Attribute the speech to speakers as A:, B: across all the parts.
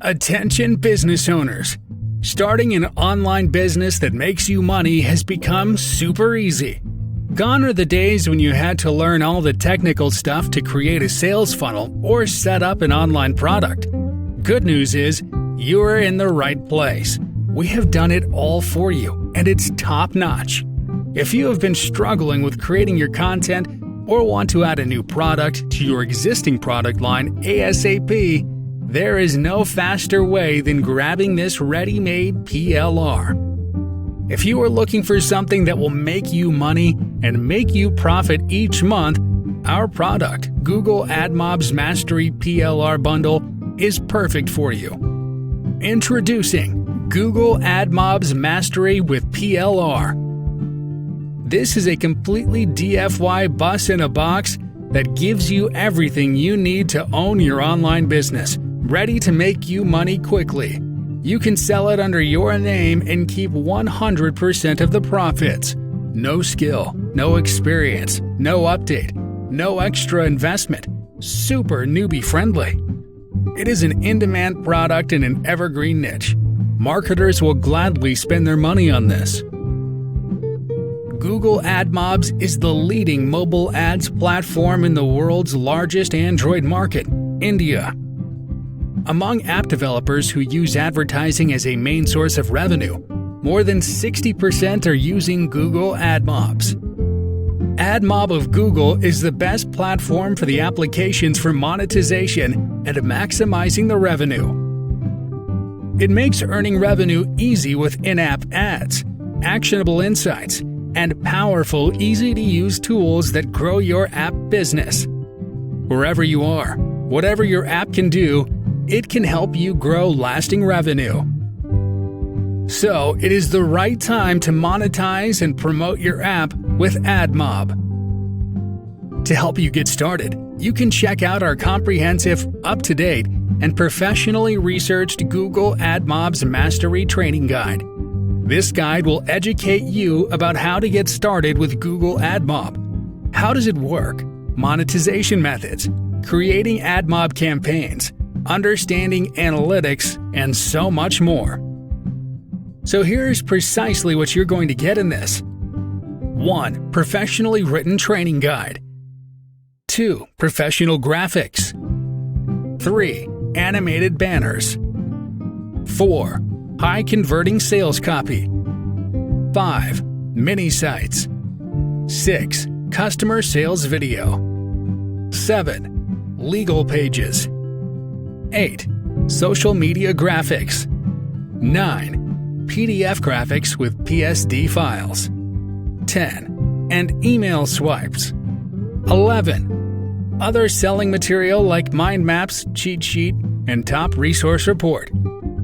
A: Attention business owners. Starting an online business that makes you money has become super easy. Gone are the days when you had to learn all the technical stuff to create a sales funnel or set up an online product. Good news is, you are in the right place. We have done it all for you, and it's top-notch. If you have been struggling with creating your content or want to add a new product to your existing product line ASAP, there is no faster way than grabbing this ready-made PLR. If you are looking for something that will make you money and make you profit each month, our product, Google Admob Mastery PLR Bundle, is perfect for you. Introducing Google Admob Mastery with PLR. This is a completely DIY bus in a box that gives you everything you need to own your online business, ready to make you money quickly. You can sell it under your name and keep 100% of the profits. No skill, no experience, no update, no extra investment. Super newbie friendly. It is an in-demand product in an evergreen niche. Marketers will gladly spend their money on this. Google Admob is the leading mobile ads platform in the world's largest Android market, India. Among app developers who use advertising as a main source of revenue, more than 60% are using Google Admob. Admob of Google is the best platform for the applications for monetization and maximizing the revenue. It makes earning revenue easy with in-app ads, actionable insights, and powerful, easy-to-use tools that grow your app business. Wherever you are, whatever your app can do, it can help you grow lasting revenue. So, it is the right time to monetize and promote your app with Admob. To help you get started, you can check out our comprehensive, up-to-date, and professionally researched Google Admob Mastery Training Guide. This guide will educate you about how to get started with Google Admob. How does it work? Monetization methods, creating Admob campaigns, understanding analytics, and so much more. So here's precisely what you're going to get in this. 1. Professionally written training guide. 2. Professional graphics. 3. Animated banners. 4. High-converting sales copy. 5. Mini sites. 6. Customer sales video. 7. Legal pages. 8. Social media graphics. 9. PDF graphics with PSD files. 10. And email swipes. 11. Other selling material like mind maps, cheat sheet, and top resource report.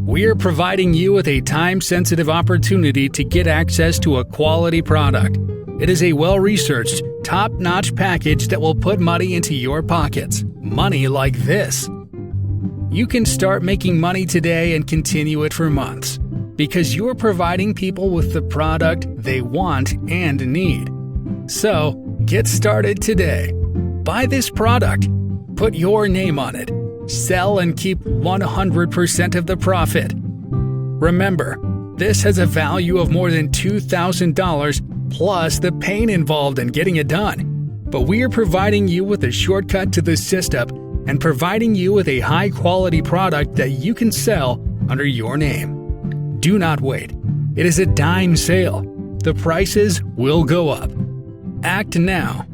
A: We are providing you with a time-sensitive opportunity to get access to a quality product. It is a well-researched, top-notch package that will put money into your pockets. Money like this. You can start making money today and continue it for months, because you're providing people with the product they want and need. So, get started today. Buy this product. Put your name on it. Sell and keep 100% of the profit. Remember, this has a value of more than $2,000 plus the pain involved in getting it done. But we are providing you with a shortcut to the system and providing you with a high-quality product that you can sell under your name. Do not wait. It is a dime sale. The prices will go up. Act now.